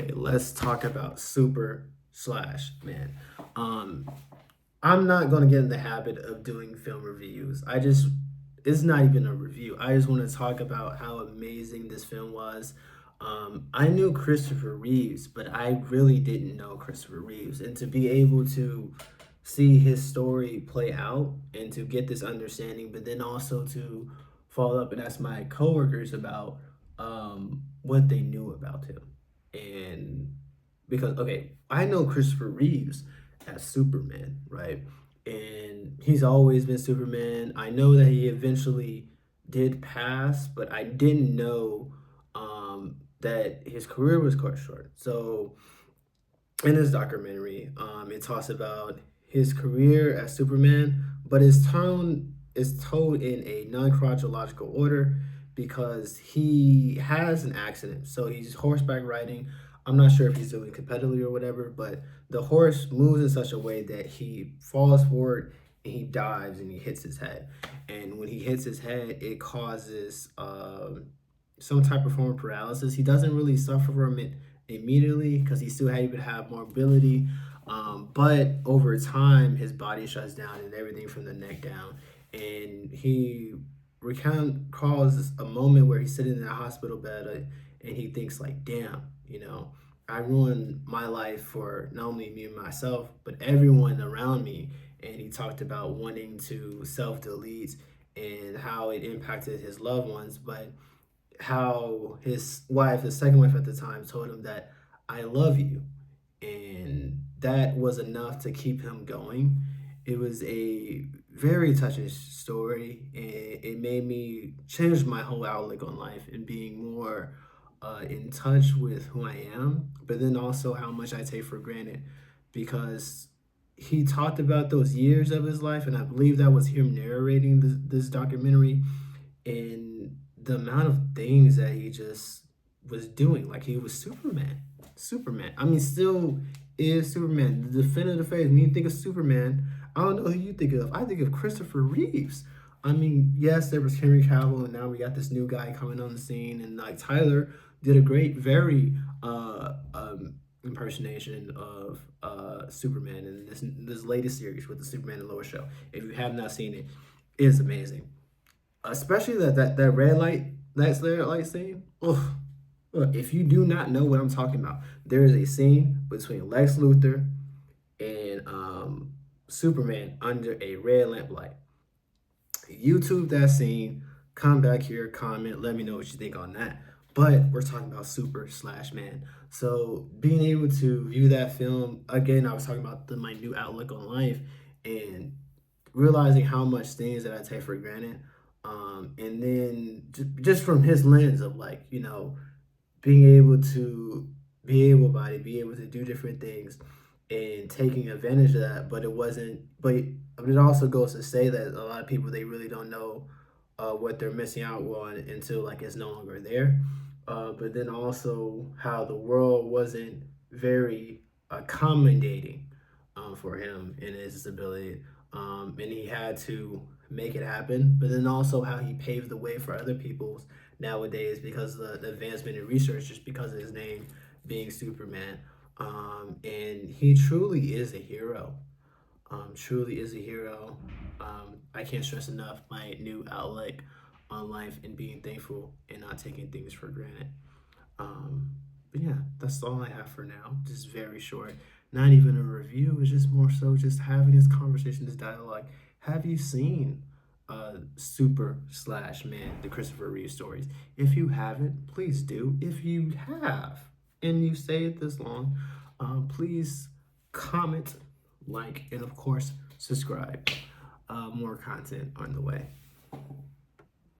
Okay, let's talk about Super slash Man. Um, I'm not gonna get in the habit of doing film reviews. It's not even a review. I just want to talk about how amazing this film was. I knew Christopher Reeves, but I really didn't know Christopher Reeves, and to be able to see his story play out and to get this understanding, but then also to follow up and ask my coworkers about what they knew about him, and because okay, I know Christopher Reeves as Superman, right? And he's always been Superman. I know that he eventually did pass, but I didn't know that his career was cut short. So in this documentary, it talks about his career as Superman, but his tone is told in a non-chronological order because he has an accident. So he's horseback riding. I'm not sure if he's doing competitively or whatever, but the horse moves in such a way that he falls forward and he dives and he hits his head. And when he hits his head, it causes some type of form of paralysis. He doesn't really suffer from it immediately because he still had to have mobility. But over time, his body shuts down and everything from the neck down. And he recalls a moment where he's sitting in a hospital bed and he thinks like, damn, I ruined my life for not only me and myself, but everyone around me. And he talked about wanting to self-delete and how it impacted his loved ones, but how his wife, his second wife at the time, told him that I love you. And that was enough to keep him going. It was a very touching story, and it made me change my whole outlook on life and being more in touch with who I am, but then also how much I take for granted because he talked about those years of his life, and I believe that was him narrating this documentary and the amount of things that he just was doing. Like he was Superman. Superman. I mean, still is Superman. The definitive face. When you think of Superman, I don't know who you think of. I think of Christopher Reeves. I mean, yes, there was Henry Cavill, and now we got this new guy coming on the scene, and like Tyler did a great, very impersonation of Superman in this latest series with the Superman and Lois show. If you have not seen it, it is amazing, especially that red light scene. Ugh. Look, if you do not know what I'm talking about, there is a scene between Lex Luthor and Superman under a red lamplight. YouTube that scene. Come back here, comment, let me know what you think on that. But we're talking about Super slash Man. So being able to view that film again, I was talking about my new outlook on life and realizing how much things that I take for granted. And then just from his lens of like, being able to be able bodied, be able to do different things and taking advantage of that. But it wasn't, but it also goes to say that a lot of people, they really don't know what they're missing out on until like it's no longer there. But then also how the world wasn't very accommodating for him and his disability. And he had to make it happen. But then also how he paved the way for other people nowadays because of the advancement in research, just because of his name being Superman. And he truly is a hero. Truly is a hero. I can't stress enough my new outlook on life and being thankful and not taking things for granted. But yeah, that's all I have for now. Just very short. Not even a review. It's just more so just having this conversation, this dialogue. Have you seen Super slash Man, the Christopher Reeve stories? If you haven't, please do. If you have, and you stay it this long, please comment, like, and of course, subscribe. More content on the way.